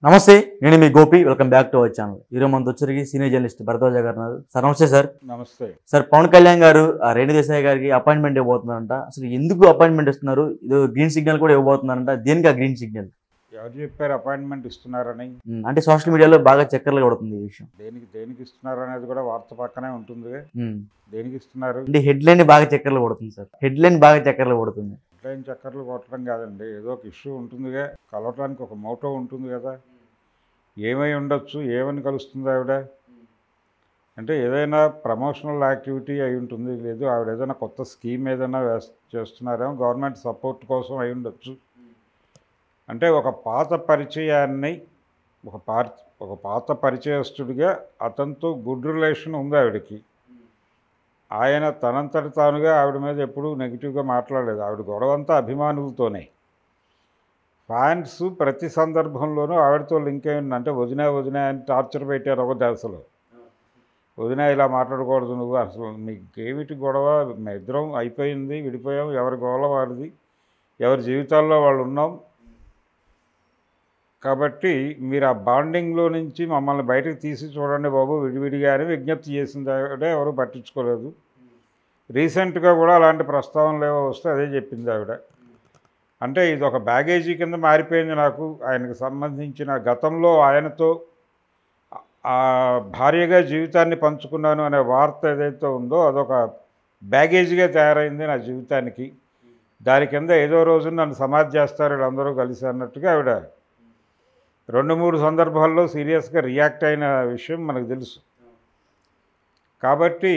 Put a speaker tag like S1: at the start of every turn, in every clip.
S1: నమస్తే, నేను మీ Gopi. Welcome back to our channel. ఈరోజు మనతో వచ్చరికి సీనియర్ జర్నలిస్ట్ భరద్వాజ గారు ఉన్నారు. సార్ నమస్తే సార్.
S2: నమస్తే
S1: సార్, పవన్ కళ్యాణ్ గారు రేణు దేశాయ్ గారికి అపాయింట్మెంట్ ఇవ్వబోతున్నారంట. అసలు ఎందుకు అపాయింట్మెంట్ ఇస్తున్నారు? ఇది గ్రీన్ సిగ్నల్ కూడా ఇవ్వబోతున్నారంట. దేనికి ఆ గ్రీన్ సిగ్నల్?
S2: ఎవరు చెప్పారు అపాయింట్మెంట్ ఇస్తున్నారని?
S1: అంటే సోషల్ మీడియాలో బాగా చక్కర్లు కొడుతుంది ఈ విషయం.
S2: దేనికి ఇస్తున్నారు అనేది కూడా వార్త పక్కనే ఉంటుంది. దేనికి ఇస్తున్నారు
S1: అంటే హెడ్ లైన్ బాగా చక్కర్లు కొడుతుంది సార్. హెడ్ లైన్ బాగా చక్కర్లు కొడుతుంది.
S2: హెడ్లైన్ చక్కర్లు కొట్టడం కాదండి, ఏదో ఒక ఇష్యూ ఉంటుందిగా, కలవటానికి ఒక మోటో ఉంటుంది కదా. ఏమై ఉండొచ్చు, ఏమని కలుస్తుంది ఆవిడ అంటే ఏదైనా ప్రమోషనల్ యాక్టివిటీ అయి ఉంటుంది, లేదు ఆవిడ ఏదైనా కొత్త స్కీమ్ ఏదైనా చేస్తున్నారేమో, గవర్నమెంట్ సపోర్ట్ కోసం అయి ఉండొచ్చు. అంటే ఒక పాత పరిచయాన్ని ఒక పాత పరిచయస్తుడిగా అతనితో గుడ్ రిలేషన్ ఉంది ఆవిడకి. ఆయన తనంతటి తానుగా ఆవిడ మీద ఎప్పుడూ నెగిటివ్గా మాట్లాడలేదు. ఆవిడ గొడవంతా అభిమానులతోనే. ఫ్యాన్స్ ప్రతి సందర్భంలోనూ ఆవిడతో లింక్ అయి ఉంది. అంటే వదినా అని టార్చర్ పెట్టారు ఒక దశలో. వదినా ఇలా మాట్లాడకూడదు, నువ్వు అసలు మీకేమిటి గొడవ, మేము ఇద్దరం అయిపోయింది, విడిపోయాం, ఎవరి గొడవ వాడిది, ఎవరి జీవితాల్లో వాళ్ళు ఉన్నాం, కాబట్టి మీరు ఆ బాండింగ్లో నుంచి మమ్మల్ని బయటకు తీసి చూడండి బాబు విడివిడిగా అని విజ్ఞప్తి చేసింది ఆవిడ. ఎవరు పట్టించుకోలేదు. రీసెంట్గా కూడా అలాంటి ప్రస్తావనలు ఏవో వస్తే అదే చెప్పింది ఆవిడ. అంటే ఇది ఒక బ్యాగేజీ కింద మారిపోయింది నాకు. ఆయనకు సంబంధించిన గతంలో ఆయనతో భార్యగా జీవితాన్ని పంచుకున్నాను అనే వార్త ఏదైతే ఉందో అదొక బ్యాగేజీగా తయారైంది నా జీవితానికి. దాని కింద ఏదో రోజు నన్ను సమాధి చేస్తారు వీళ్ళందరూ కలిసి అన్నట్టుగా ఆవిడ 2-3 సందర్భాల్లో సీరియస్గా రియాక్ట్ అయిన విషయం మనకు తెలుసు. కాబట్టి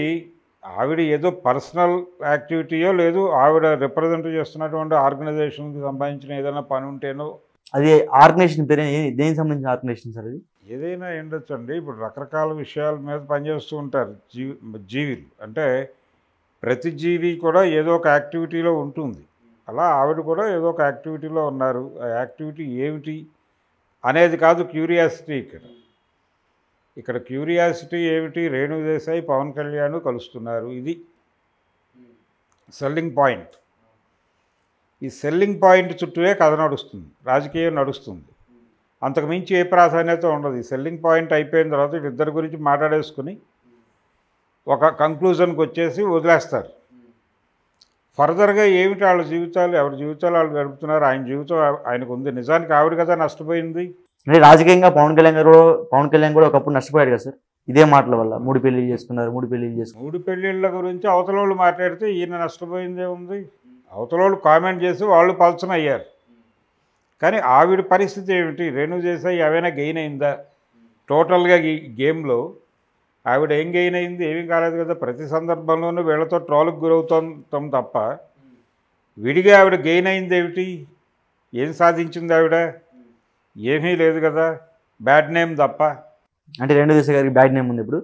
S2: ఆవిడ ఏదో పర్సనల్ యాక్టివిటీయో లేదు, ఆవిడ రిప్రజెంట్ చేస్తున్నటువంటి ఆర్గనైజేషన్కి సంబంధించిన ఏదైనా పని ఉంటేనో.
S1: అది ఆర్గనైజేషన్ పేరు దేనికి సంబంధించిన ఆర్గనైజేషన్ సార్ అది?
S2: ఏదైనా ఉండొచ్చండి. ఇప్పుడు రకరకాల విషయాల మీద పనిచేస్తూ ఉంటారు జీవులు. అంటే ప్రతి జీవి కూడా ఏదో ఒక యాక్టివిటీలో ఉంటుంది. అలా ఆవిడ కూడా ఏదో ఒక యాక్టివిటీలో ఉన్నారు. ఆ యాక్టివిటీ ఏమిటి అనేది కాదు క్యూరియాసిటీ. ఇక్కడ క్యూరియాసిటీ ఏమిటి? రేణు దేశాయ్ పవన్ కళ్యాణ్ కలుస్తున్నారు, ఇది సెల్లింగ్ పాయింట్. ఈ సెల్లింగ్ పాయింట్ చుట్టూనే కథ నడుస్తుంది, రాజకీయం నడుస్తుంది. అంతకుమించి ఏ ప్రాధాన్యత ఉండదు. ఈ సెల్లింగ్ పాయింట్ అయిపోయిన తర్వాత వీళ్ళిద్దరి గురించి మాట్లాడేసుకుని ఒక కంక్లూజన్కి వచ్చేసి వదిలేస్తారు. ఫర్దర్గా ఏమిటి వాళ్ళ జీవితాలు, ఎవరి జీవితాలు వాళ్ళు గడుపుతున్నారు, ఆయన జీవితం ఆయనకు ఉంది. నిజానికి ఆవిడ కదా నష్టపోయింది.
S1: అంటే రాజకీయంగా పవన్ కళ్యాణ్ కూడా ఒకప్పుడు నష్టపోయాడు కదా సార్, ఇదే మాటల వల్ల. 3 పెళ్లిళ్ళు చేసుకున్నారు.
S2: 3 పెళ్ళిళ్ళ గురించి అవతల వాళ్ళు మాట్లాడితే ఈయన నష్టపోయిందే ఉంది. అవతల వాళ్ళు కామెంట్ చేసి వాళ్ళు పలచన అయ్యారు. కానీ ఆవిడ పరిస్థితి ఏమిటి? రేణు దేశాయ్ ఏమైనా గెయిన్ అయిందా? టోటల్గా ఈ గేమ్లో ఆవిడ ఏం గెయిన్ అయింది? ఏమీ కాలేదు కదా. ప్రతి సందర్భంలోనూ వీళ్ళతో ట్రోల్కి గురవుతాం తప్ప విడిగా ఆవిడ గెయిన్ అయింది ఏమిటి? ఏం సాధించింది ఆవిడ? ఏమీ లేదు కదా, బ్యాడ్ నేమ్ తప్ప.
S1: అంటే రేణు దేశాయ్ గారికి బ్యాడ్ నేమ్ ఉంది. ఇప్పుడు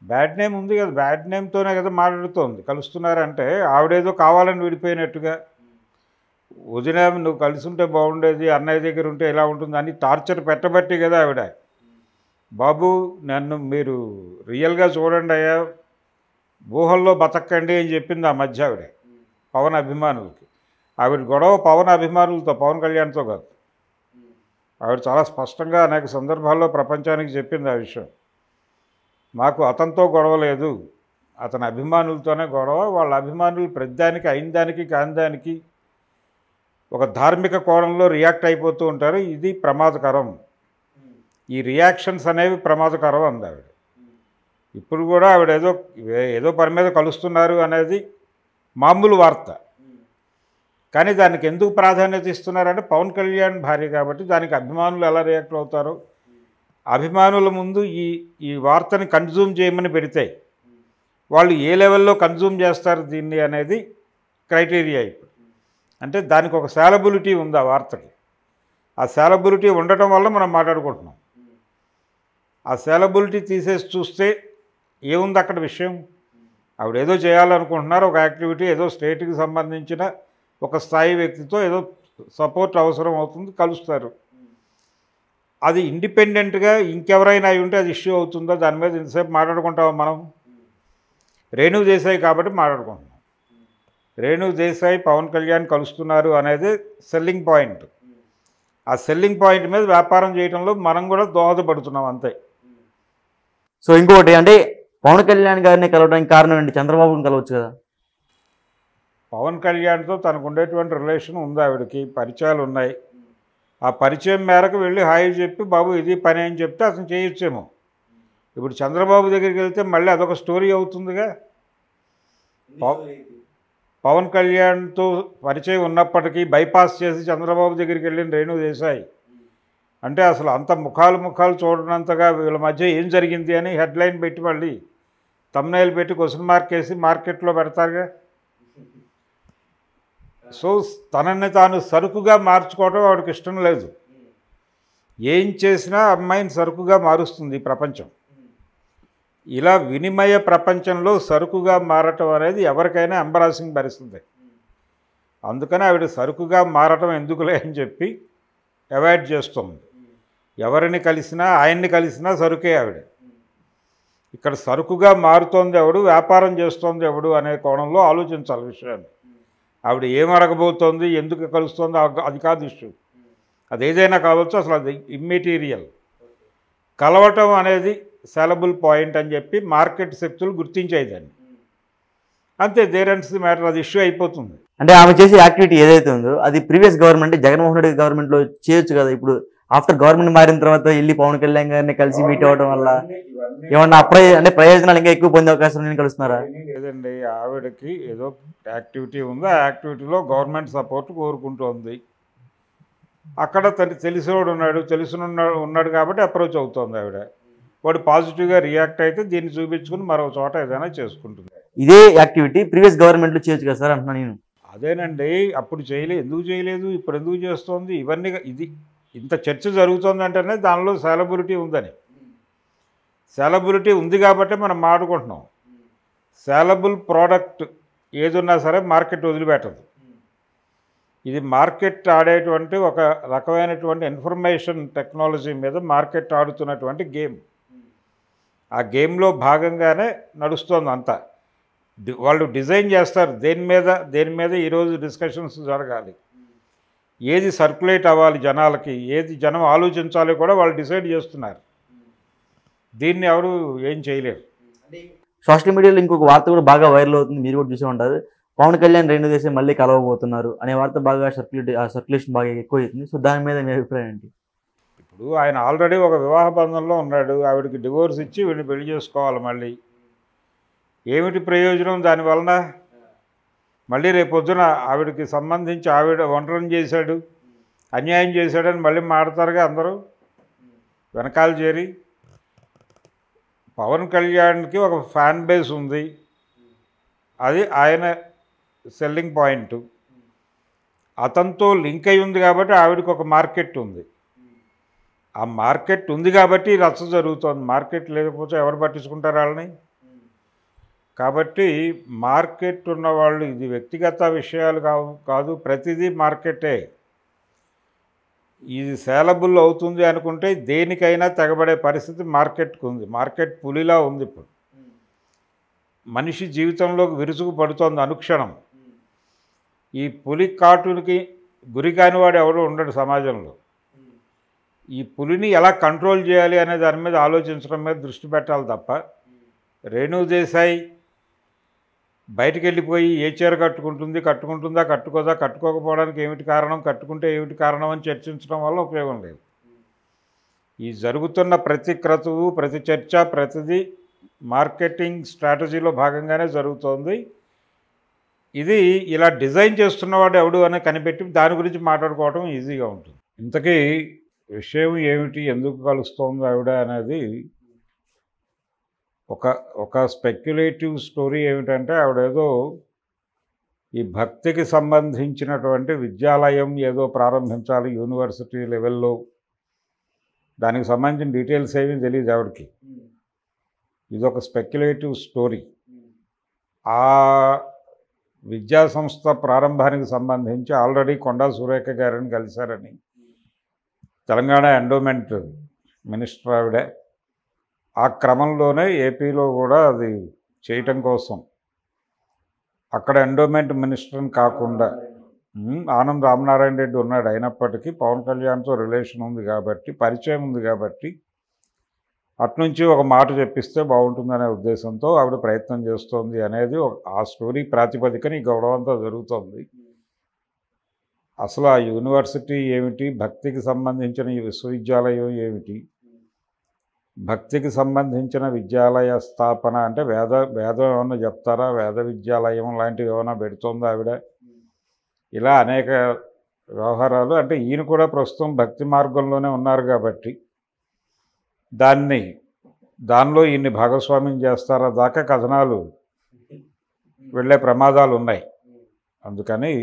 S2: బ్యాడ్ నేమ్ ఉంది కదా, బ్యాడ్ నేమ్తోనే కదా మాట్లాడుతోంది. కలుస్తున్నారంటే ఆవిడేదో కావాలని విడిపోయినట్టుగా, వదిన నువ్వు కలిసి ఉంటే బాగుండేది, అన్నయ్య దగ్గర ఉంటే ఎలా ఉంటుంది అని టార్చర్ పెట్టబట్టి కదా ఆవిడ. బాబు నన్ను మీరు రియల్గా చూడండి అయ్యా, ఊహల్లో బతకండి అని చెప్పింది ఆ మధ్య ఆవిడ పవన్ అభిమానులకి. ఆవిడ గొడవ పవన్ అభిమానులతో, పవన్ కళ్యాణ్తో కాదు. ఆవిడ చాలా స్పష్టంగా అనేక సందర్భాల్లో ప్రపంచానికి చెప్పింది ఆ విషయం. మాకు అతనితో గొడవ లేదు, అతని అభిమానులతోనే గొడవ. వాళ్ళ అభిమానులు ప్రతిదానికి, అయిన దానికి కాని దానికి ఒక ధార్మిక కోణంలో రియాక్ట్ అయిపోతూ ఉంటారు. ఇది ప్రమాదకరం. ఈ రియాక్షన్స్ అనేవి ప్రమాదకరం అంది ఆవిడ. ఇప్పుడు కూడా ఆవిడ ఏదో పని మీద కలుస్తున్నారు అనేది మామూలు వార్త. కానీ దానికి ఎందుకు ప్రాధాన్యత ఇస్తున్నారంటే పవన్ కళ్యాణ్ భార్య కాబట్టి దానికి అభిమానులు ఎలా రియాక్ట్ అవుతారో, అభిమానుల ముందు ఈ వార్తని కన్జ్యూమ్ చేయమని పెడితే వాళ్ళు ఏ లెవెల్లో కన్జ్యూమ్ చేస్తారు దీన్ని అనేది క్రైటీరియా. ఇప్పుడు అంటే దానికి ఒక సాలబిలిటీ ఉంది ఆ వార్తకి. ఆ సాలబిలిటీ ఉండటం వల్ల మనం మాట్లాడుకుంటున్నాం. ఆ సాలబిలిటీ తీసేసి చూస్తే ఏముంది అక్కడ విషయం? ఆవిడ ఏదో చేయాలనుకుంటున్నారు, ఒక యాక్టివిటీ, ఏదో స్టేట్కి సంబంధించిన ఒక స్థాయి వ్యక్తితో ఏదో సపోర్ట్ అవసరం అవుతుంది, కలుస్తారు. అది ఇండిపెండెంట్గా ఇంకెవరైనా అయి ఉంటే అది ఇష్యూ అవుతుందో, దాని మీద ఇంతసేపు మాట్లాడుకుంటాం మనం. రేణు దేశాయ్ కాబట్టి మాట్లాడుకుంటున్నాం. రేణు దేశాయ్ పవన్ కళ్యాణ్ కలుస్తున్నారు అనేది సెల్లింగ్ పాయింట్. ఆ సెల్లింగ్ పాయింట్ మీద వ్యాపారం చేయడంలో మనం కూడా దోహదపడుతున్నాం అంతే.
S1: సో ఇంకొకటి అంటే పవన్ కళ్యాణ్ గారిని కలవడానికి కారణం ఏంటి? చంద్రబాబుని కలవచ్చు కదా.
S2: పవన్ కళ్యాణ్తో తనకు ఉండేటువంటి రిలేషన్ ఉంది, ఆవిడకి పరిచయాలు ఉన్నాయి. ఆ పరిచయం మేరకు వెళ్ళి హాయి చెప్పి బాబు ఇది పని అని చెప్తే అతను చేయొచ్చేమో. ఇప్పుడు చంద్రబాబు దగ్గరికి వెళ్తే మళ్ళీ అదొక స్టోరీ అవుతుందిగా. పవన్ కళ్యాణ్తో పరిచయం ఉన్నప్పటికీ బైపాస్ చేసి చంద్రబాబు దగ్గరికి వెళ్ళిన రేణు దేశాయ్ అంటే అసలు అంత ముఖాలు చూడనంతగా వీళ్ళ మధ్య ఏం జరిగింది అని హెడ్లైన్ పెట్టి మళ్ళీ తమ్నైల్ పెట్టి క్వశ్చన్ మార్క్ వేసి మార్కెట్లో పెడతారుగా. సో తనని తాను సరుకుగా మార్చుకోవడం ఆవిడకి ఇష్టం లేదు. ఏం చేసినా అమ్మాయిని సరుకుగా మారుస్తుంది ఈ ప్రపంచం. ఇలా వినిమయ ప్రపంచంలో సరుకుగా మారటం అనేది ఎవరికైనా ఎంబరాసింగ్ పరిస్థితి. అందుకని ఆవిడ సరుకుగా మారటం ఎందుకులే అని చెప్పి అవాయిడ్ చేస్తుంది. ఎవరిని కలిసినా ఆయన్ని కలిసినా సరుకే ఆవిడ. ఇక్కడ సరుకుగా మారుతోంది ఎవడు, వ్యాపారం చేస్తోంది ఎవడు అనే కోణంలో ఆలోచించాలి విషయాన్ని. ఆవిడ ఏం అడగబోతోంది, ఎందుకు కలుస్తోంది అది కాదు ఇష్యూ. అది ఏదైనా కావచ్చు, అసలు అది ఇమ్మెటీరియల్. కలవటం అనేది సెలబుల్ పాయింట్ అని చెప్పి మార్కెట్ శక్తులు గుర్తించాయి దాన్ని. అంతే, దేర్ ఎండ్స్ ది మ్యాటర్. అది ఇష్యూ అయిపోతుంది.
S1: అంటే ఆమె చేసే యాక్టివిటీ ఏదైతే ఉందో అది ప్రీవియస్ గవర్నమెంట్ జగన్మోహన్ రెడ్డి గవర్నమెంట్లో చేయొచ్చు కదా. ఇప్పుడు ఆఫ్టర్ గవర్నమెంట్ మారిన తర్వాత వెళ్ళి పవన్ కళ్యాణ్ గారిని కలిసి మీట్ అవ్వడం వల్ల ఏమన్నా అంటే ప్రయోజనాలు ఇంకా ఎక్కువ పొందే అవకాశం నేను కలుస్తున్నారా?
S2: లేదండి, ఆవిడకి ఏదో యాక్టివిటీ ఉంది. ఆ యాక్టివిటీలో గవర్నమెంట్ సపోర్ట్ కోరుకుంటోంది. అక్కడ తెలిసినోడు ఉన్నాడు కాబట్టి అప్రోచ్ అవుతోంది ఆవిడ. వాడు పాజిటివ్గా రియాక్ట్ అయితే దీన్ని చూపించుకుని మరో చోట ఏదైనా చేసుకుంటుంది.
S1: ఇదే యాక్టివిటీ ప్రీవియస్ గవర్నమెంట్లో చేయొచ్చు కదా సార్ అంటున్నా నేను.
S2: అదేనండి, అప్పుడు ఎందుకు చేయలేదు, ఇప్పుడు ఎందుకు చేస్తోంది? ఇవన్నీ ఇది ఇంత చర్చ జరుగుతుంది అంటేనే దానిలో సెలబిలిటీ ఉందని. సెలబిలిటీ ఉంది కాబట్టి మనం మాట్లాడుకుంటున్నాం. సెలబుల్ ప్రోడక్ట్ ఏదున్నా సరే మార్కెట్ వదిలిపెట్టదు. ఇది మార్కెట్ ఆడేటువంటి ఒక రకమైనటువంటి ఇన్ఫర్మేషన్ టెక్నాలజీ మీద మార్కెట్ ఆడుతున్నటువంటి గేమ్. ఆ గేమ్లో భాగంగానే నడుస్తోంది అంతా. వాళ్ళు డిజైన్ చేస్తారు దేని మీద ఈరోజు డిస్కషన్స్ జరగాలి, ఏది సర్క్యులేట్ అవ్వాలి జనాలకి, ఏది జనం ఆలోచించాలి కూడా వాళ్ళు డిసైడ్ చేస్తున్నారు. దీన్ని ఎవరు ఏం చేయలేరు.
S1: సోషల్ మీడియాలో ఇంకొక వార్త కూడా బాగా వైరల్ అవుతుంది, మీరు కూడా చూసే ఉంటారు. పవన్ కళ్యాణ్ రేణు దేశాయ్ మళ్ళీ కలవబోతున్నారు అనే వార్త బాగా సర్క్యులేషన్ బాగా ఎక్కువ అవుతుంది. సో దాని మీద మీ అభిప్రాయం ఏంటి?
S2: ఇప్పుడు ఆయన ఆల్రెడీ ఒక వివాహ బంధంలో ఉన్నాడు. ఆవిడకి డివోర్స్ ఇచ్చి వీడిని పెళ్లి చేసుకోవాలి. మళ్ళీ ఏమిటి ప్రయోజనం దానివలన? మళ్ళీ రేపొద్దున ఆవిడకి సంబంధించి ఆవిడ ఒంటరిని చేశాడు, అన్యాయం చేశాడని మళ్ళీ మాడతారుగా అందరూ వెనకాల చేరి. పవన్ కళ్యాణ్కి ఒక ఫ్యాన్ బేస్ ఉంది, అది ఆయన సెల్లింగ్ పాయింట్. అతనితో లింక్ అయి ఉంది కాబట్టి ఆవిడకి ఒక మార్కెట్ ఉంది. ఆ మార్కెట్ ఉంది కాబట్టి రచ్చ జరుగుతోంది. మార్కెట్ లేకపోతే ఎవరు పట్టించుకుంటారు వాళ్ళని? కాబట్టి మార్కెట్ ఉన్నవాళ్ళు, ఇది వ్యక్తిగత విషయాలు కాదు, ప్రతిదీ మార్కెటే. ఇది సేలబుల్ అవుతుంది అనుకుంటే దేనికైనా తెగబడే పరిస్థితి మార్కెట్కు ఉంది. మార్కెట్ పులిలా ఉంది. ఇప్పుడు మనిషి జీవితంలోకి విరుచుకు పడుతోంది అనుక్షణం. ఈ పులి కాటునికి గురి కానివాడు ఎవడు ఉండడు సమాజంలో. ఈ పులిని ఎలా కంట్రోల్ చేయాలి అనే దాని మీద ఆలోచించడం మీద దృష్టి పెట్టాలి తప్ప, రేణు దేశాయ్ బయటికి వెళ్ళిపోయి ఏ చీర కట్టుకుంటుందా కట్టుకోదా, కట్టుకోకపోవడానికి ఏమిటి కారణం, కట్టుకుంటే ఏమిటి కారణం అని చర్చించడం వల్ల ఉపయోగం లేదు. ఈ జరుగుతున్న ప్రతి క్రతువు, ప్రతి చర్చ, ప్రతిదీ మార్కెటింగ్ స్ట్రాటజీలో భాగంగానే జరుగుతోంది. ఇది ఇలా డిజైన్ చేస్తున్నవాడు ఎవడు అని కనిపెట్టి దాని గురించి మాట్లాడుకోవడం ఈజీగా ఉంటుంది. ఇంతకీ విషయం ఏమిటి, ఎందుకు కలుస్తోంది ఆవిడ అనేది ఒక స్పెక్యులేటివ్ స్టోరీ ఏమిటంటే, ఆవిడేదో ఈ భక్తికి సంబంధించినటువంటి విద్యాలయం ఏదో ప్రారంభించాలి యూనివర్సిటీ లెవెల్లో. దానికి సంబంధించిన డీటెయిల్స్ ఏమీ తెలియదు ఆవిడకి. ఇదొక స్పెక్యులేటివ్ స్టోరీ. ఆ విద్యా సంస్థ ప్రారంభానికి సంబంధించి ఆల్రెడీ కొండా సురేఖ గారిని కలిశారని, తెలంగాణ ఎండోమెంట్ మినిస్టర్ ఆవిడ. ఆ క్రమంలోనే ఏపీలో కూడా అది చేయటం కోసం అక్కడ ఎండోమెంట్ మినిస్టర్ని కాకుండా ఆనంద్ రామనారాయణ రెడ్డి ఉన్నాడు. అయినప్పటికీ పవన్ కళ్యాణ్తో రిలేషన్ ఉంది కాబట్టి, పరిచయం ఉంది కాబట్టి అట్నుంచి ఒక మాట చెప్పిస్తే బాగుంటుందనే ఉద్దేశంతో ఆవిడ ప్రయత్నం చేస్తోంది అనేది ఆ స్టోరీ ప్రాతిపదికన ఈ గొడవ అంతా జరుగుతోంది. అసలు ఆ యూనివర్సిటీ ఏమిటి, భక్తికి సంబంధించిన ఈ విశ్వవిద్యాలయం ఏమిటి, భక్తికి సంబంధించిన విద్యాలయ స్థాపన అంటే వేదం ఏమన్నా చెప్తారా, వేద విద్యాలయం లాంటివి ఏమైనా పెడుతోందా ఆవిడ? ఇలా అనేక వ్యవహారాలు. అంటే ఈయన కూడా ప్రస్తుతం భక్తి మార్గంలోనే ఉన్నారు కాబట్టి దానిలో ఈయన్ని భాగస్వామ్యం చేస్తారా దాకా కథనాలు వెళ్ళే ప్రమాదాలు ఉన్నాయి. అందుకని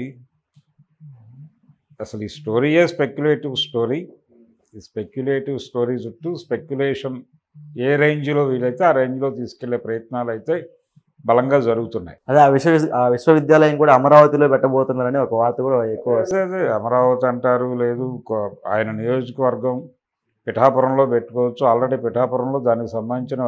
S2: అసలు ఈ స్టోరీయే స్పెక్యులేటివ్ స్టోరీ. ఈ స్పెక్యులేటివ్ స్టోరీ చుట్టూ స్పెక్యులేషన్ ఏ రేంజ్లో వీలైతే ఆ రేంజ్లో తీసుకెళ్లే ప్రయత్నాలు అయితే బలంగా జరుగుతున్నాయి.
S1: అదే ఆ విశ్వవిద్యాలయం కూడా అమరావతిలో పెట్టబోతున్నారని ఒక వార్త కూడా ఎక్కువ.
S2: అదే అమరావతి అంటారు, లేదు ఆయన నియోజకవర్గం పిఠాపురంలో పెట్టుకోవచ్చు. ఆల్రెడీ పిఠాపురంలో దానికి సంబంధించిన